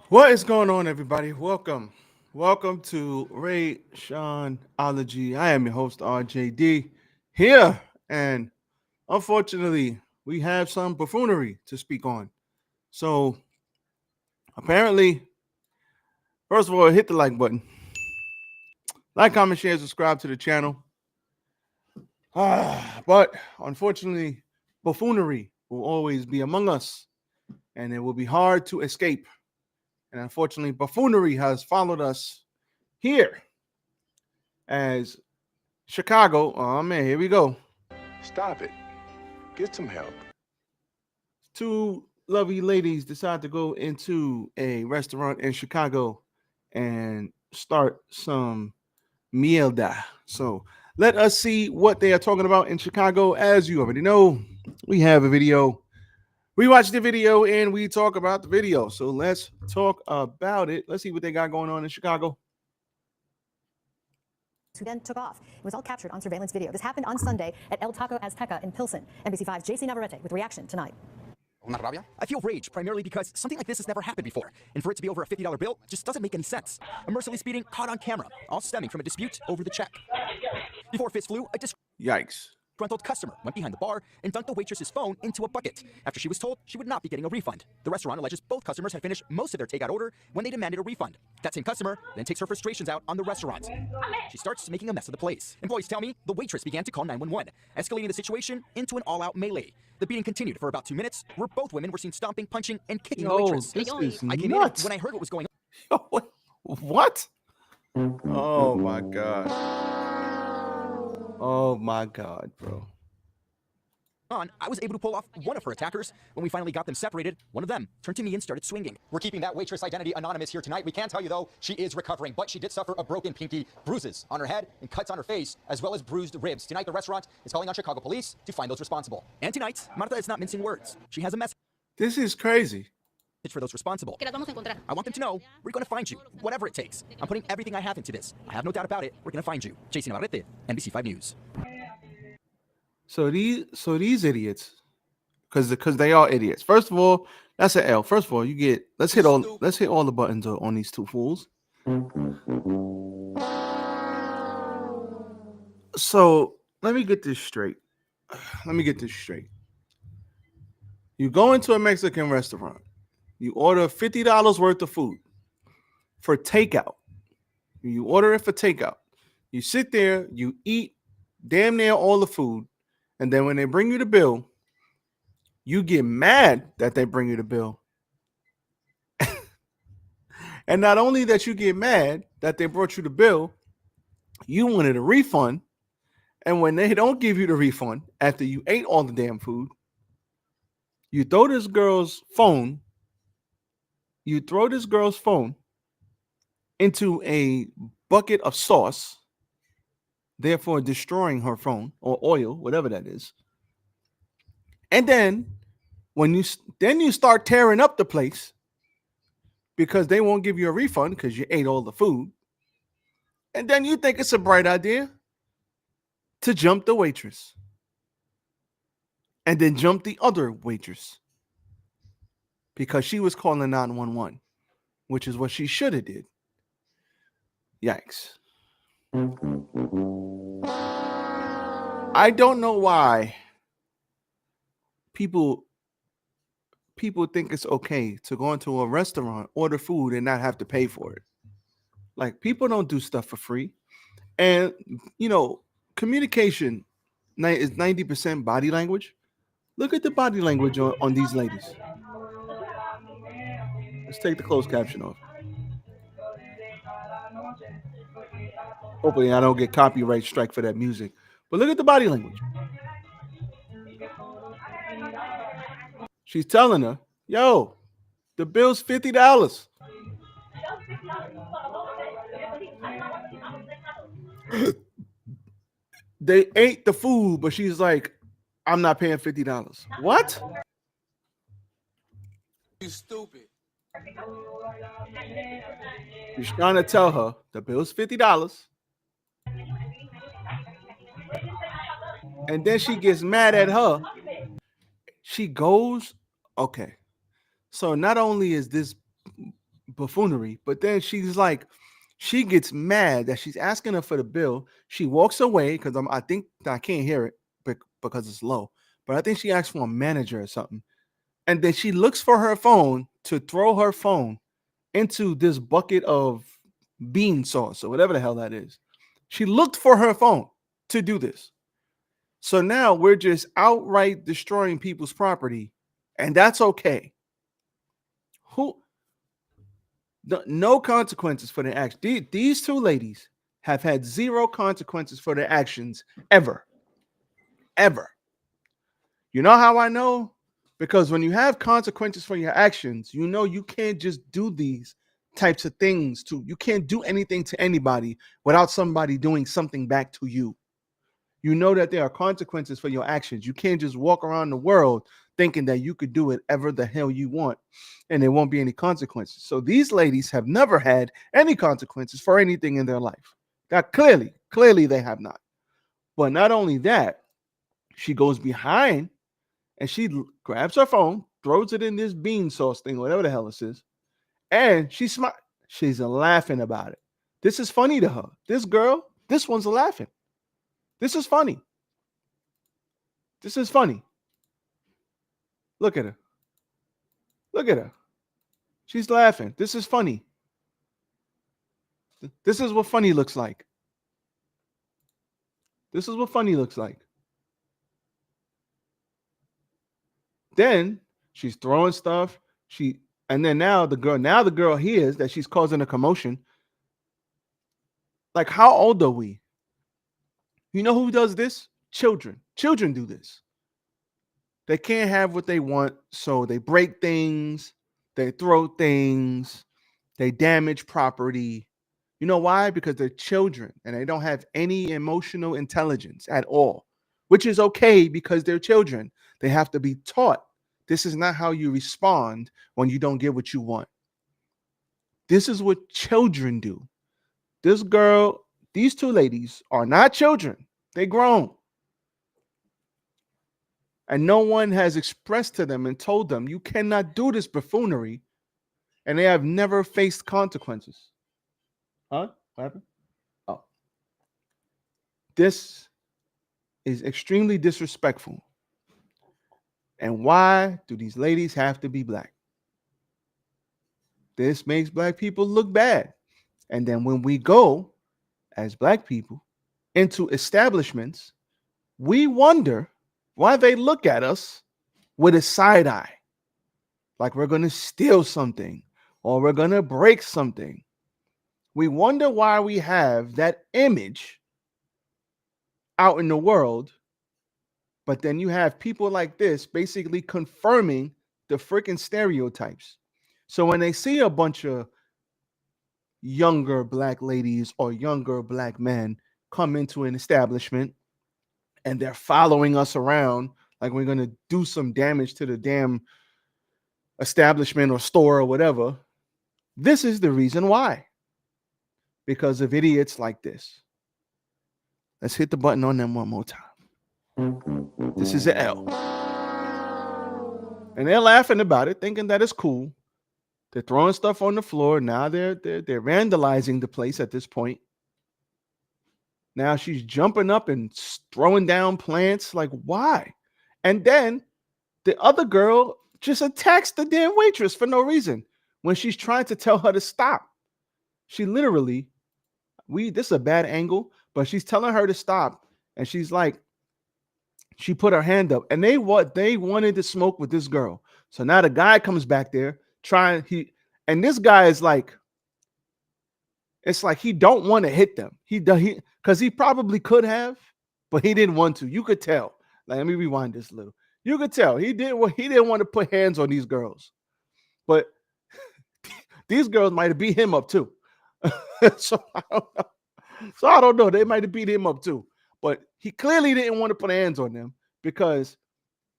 What is going on, everybody? Welcome to Rashonology. I am your host, RJD, here, and unfortunately, we have some buffoonery to speak on. So, apparently, first of all, hit the like button, like, comment, share, subscribe to the channel. But unfortunately, buffoonery will always be among us, and it will be hard to escape. And unfortunately, buffoonery has followed us here as Chicago. Oh man, here we go. Stop it. Get some help. Two lovely ladies decide to go into a restaurant in Chicago and start some mielda. So let us see what they are talking about in Chicago. As you already know, we have a video. We watch the video and we talk about the video. So let's talk about it. Let's see what they got going on in Chicago. Who then took off. It was all captured on surveillance video. This happened on Sunday at El Taco Azteca in Pilsen. NBC5's JC Navarrete with reaction tonight. I feel rage primarily because something like this has never happened before, and for it to be over a $50 bill just doesn't make any sense. A merciless speeding caught on camera, all stemming from a dispute over the check. Before fists flew, a Yikes. disgruntled customer went behind the bar and dunked the waitress's phone into a bucket after she was told she would not be getting a refund. The restaurant alleges both customers had finished most of their takeout order when they demanded a refund. That same customer then takes her frustrations out on the restaurant. She starts making a mess of the place. Employees tell me the waitress began to call 911, escalating the situation into an all-out melee. The beating continued for about 2 minutes, where both women were seen stomping, punching, and kicking the waitress. This is I came nuts. in when I heard what was going What? Oh my god. Oh my god, bro. on. I was able to pull off one of her attackers. When we finally got them separated, one of them turned to me and started swinging. We're keeping that waitress identity anonymous here tonight. We can tell you, though, she is recovering, but she did suffer a broken pinky, bruises on her head, and cuts on her face, as well as bruised ribs. Tonight, the restaurant is calling on Chicago police to find those responsible. And tonight, Marta is not mincing words. She has a message This is crazy. for those responsible. Que las vamos a encontrar. I want them to know we're going to find you, whatever it takes. I'm putting everything I have into this. I have no doubt about it. We're going to find you. JC Navarrete, NBC5 News. So these idiots, because they are idiots. First of all, that's an L. First of all, you get let's hit all the buttons on these two fools. So let me get this straight. You go into a Mexican restaurant, you order $50 worth of food for takeout. You order it for takeout. You sit there, you eat damn near all the food, and then when they bring you the bill, you get mad that they bring you the bill. And not only that you get mad that they brought you the bill, you wanted a refund. And when they don't give you the refund after you ate all the damn food, you throw this girl's phone into a bucket of sauce, therefore destroying her phone or oil, whatever that is. And then when you start tearing up the place because they won't give you a refund because you ate all the food. And then you think it's a bright idea to jump the waitress and then jump the other waitress because she was calling 911, which is what she should have did. Yikes. I don't know why people think it's okay to go into a restaurant, order food, and not have to pay for it. Like, people don't do stuff for free. And, communication is 90% body language. Look at the body language on these ladies. Let's take the closed caption off. Hopefully I don't get copyright strike for that music. But look at the body language. She's telling her, yo, the bill's $50. They ate the food, but she's like, I'm not paying $50. What? You stupid. She's trying to tell her the bill's $50. And then she gets mad at her. She goes, okay. So not only is this buffoonery. But then she's like, she gets mad that she's asking her for the bill. She walks away because I think I can't hear it because it's low. But I think she asked for a manager or something. And then she looks for her phone to throw her phone into this bucket of bean sauce or whatever the hell that is. She looked for her phone to do this. So now we're just outright destroying people's property, and that's okay. No consequences for their actions. These two ladies have had zero consequences for their actions ever. Ever. You know how I know? Because when you have consequences for your actions, you know you can't just do these types of things you can't do anything to anybody without somebody doing something back to you. You know that there are consequences for your actions. You can't just walk around the world thinking that you could do whatever the hell you want and there won't be any consequences. So these ladies have never had any consequences for anything in their life. That clearly they have not. But not only that, she goes behind and she grabs her phone, throws it in this bean sauce thing, whatever the hell this is, and she's laughing about it. This is funny to her. This one's laughing. This is funny. This is funny. Look at her. Look at her. She's laughing. This is funny. This is what funny looks like. This is what funny looks like. Then she's throwing stuff. Now the girl hears that she's causing a commotion. Like, how old are we? You know who does this? Children. Children do this. They can't have what they want, so they break things, they throw things, they damage property. You know why? Because they're children and they don't have any emotional intelligence at all, which is okay because they're children. They have to be taught. This is not how you respond when you don't get what you want. This is what children do. These two ladies are not children. They're grown. And no one has expressed to them and told them, you cannot do this buffoonery. And they have never faced consequences. Huh? What happened? Oh. This is extremely disrespectful. And why do these ladies have to be black? This makes black people look bad. And then when we go, as black people, into establishments, we wonder why they look at us with a side eye. Like we're going to steal something or we're going to break something. We wonder why we have that image out in the world. But then you have people like this basically confirming the freaking stereotypes. So when they see a bunch of younger black ladies or younger black men come into an establishment and they're following us around like we're going to do some damage to the damn establishment or store or whatever, this is the reason why. Because of idiots like this. Let's hit the button on them one more time. This is an L. And they're laughing about it, thinking that it's cool. They're throwing stuff on the floor. Now they're vandalizing the place at this point. Now she's jumping up and throwing down plants. Like, why? And then the other girl just attacks the damn waitress for no reason when she's trying to tell her to stop. She literally, this is a bad angle, but she's telling her to stop. And she's like, she put her hand up and they wanted to smoke with this girl. So now the guy comes back there and this guy is like, it's like he don't want to hit them. Because he probably could have, but he didn't want to. You could tell. Like, let me rewind this a little. You could tell he didn't want to put hands on these girls, but these girls might have beat him up too. So I don't know. They might have beat him up too, but he clearly didn't want to put hands on them because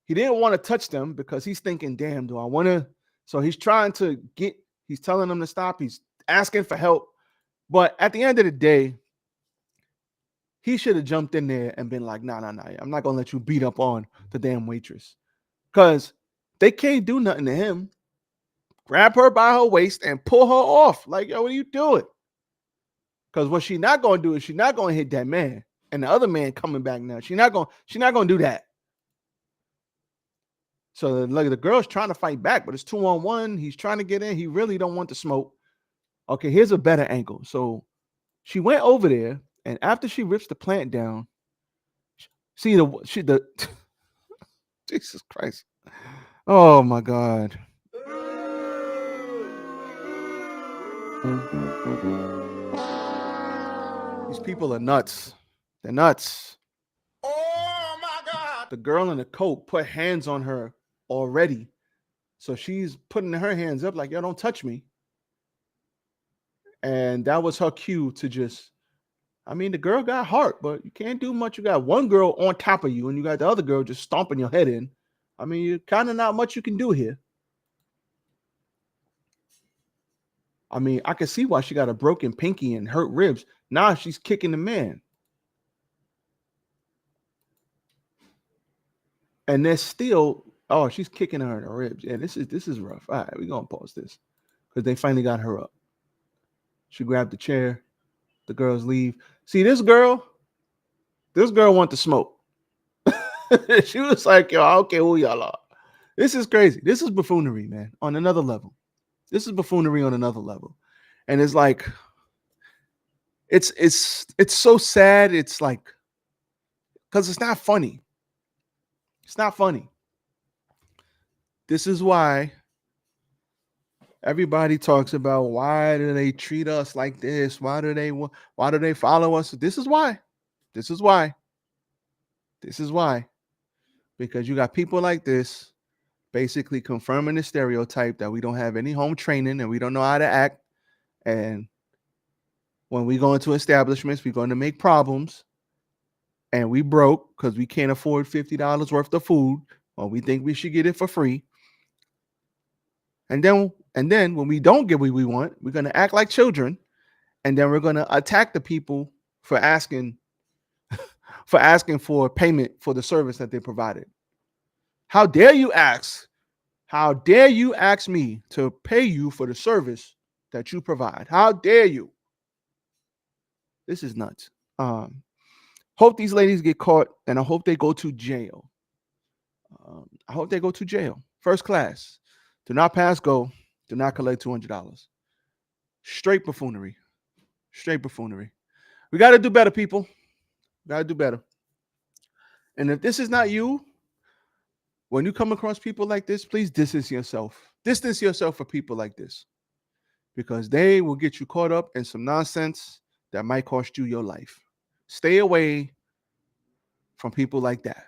he didn't want to touch them because he's thinking, damn, do I want to? So he's telling them to stop. He's asking for help. But at the end of the day, he should have jumped in there and been like, nah. I'm not going to let you beat up on the damn waitress. Because they can't do nothing to him. grab her by her waist and pull her off. Like, yo, what are you doing? Because what she not gonna do is she's not gonna hit that man and the other man coming back now. She's not gonna do that. So like the girl's trying to fight back, but it's 2-on-1. He's trying to get in. He really don't want the smoke. Okay, here's a better angle. So she went over there, and after she rips the plant down, see the Jesus Christ. Oh my God. These people are nuts. They're nuts. Oh my God! The girl in the coat put hands on her already. So she's putting her hands up like, yo, don't touch me. And that was her cue to just, I mean, the girl got heart, but you can't do much. You got one girl on top of you, and you got the other girl just stomping your head in. I mean, you kind of not much you can do here. I mean, I can see why she got a broken pinky and hurt ribs. Now she's kicking the man. And there's still, oh, she's kicking her in the ribs. Yeah, this is rough. All right, we're gonna pause this because they finally got her up. She grabbed the chair. The girls leave. See, this girl want to smoke. She was like, yo, I don't care who y'all are. This is crazy. This is buffoonery, man, on another level. This is buffoonery on another level. And it's like, it's so sad. It's like, because it's not funny. It's not funny. This is why everybody talks about why do they treat us like this? Why do they follow us? This is why. This is why. This is why. Because you got people like this basically confirming the stereotype that we don't have any home training and we don't know how to act. And when we go into establishments, we're going to make problems. And we broke because we can't afford $50 worth of food, or we think we should get it for free. And then when we don't get what we want, we're going to act like children, and then we're going to attack the people for asking for payment for the service that they provided. How dare you ask? How dare you ask me to pay you for the service that you provide? How dare you? This is nuts. Hope these ladies get caught, and I hope they go to jail. I hope they go to jail. First class. Do not pass go. Do not collect $200. Straight buffoonery. Straight buffoonery. We got to do better, people. We got to do better. And if this is not you, when you come across people like this, please distance yourself. Distance yourself from people like this, because they will get you caught up in some nonsense that might cost you your life. Stay away from people like that.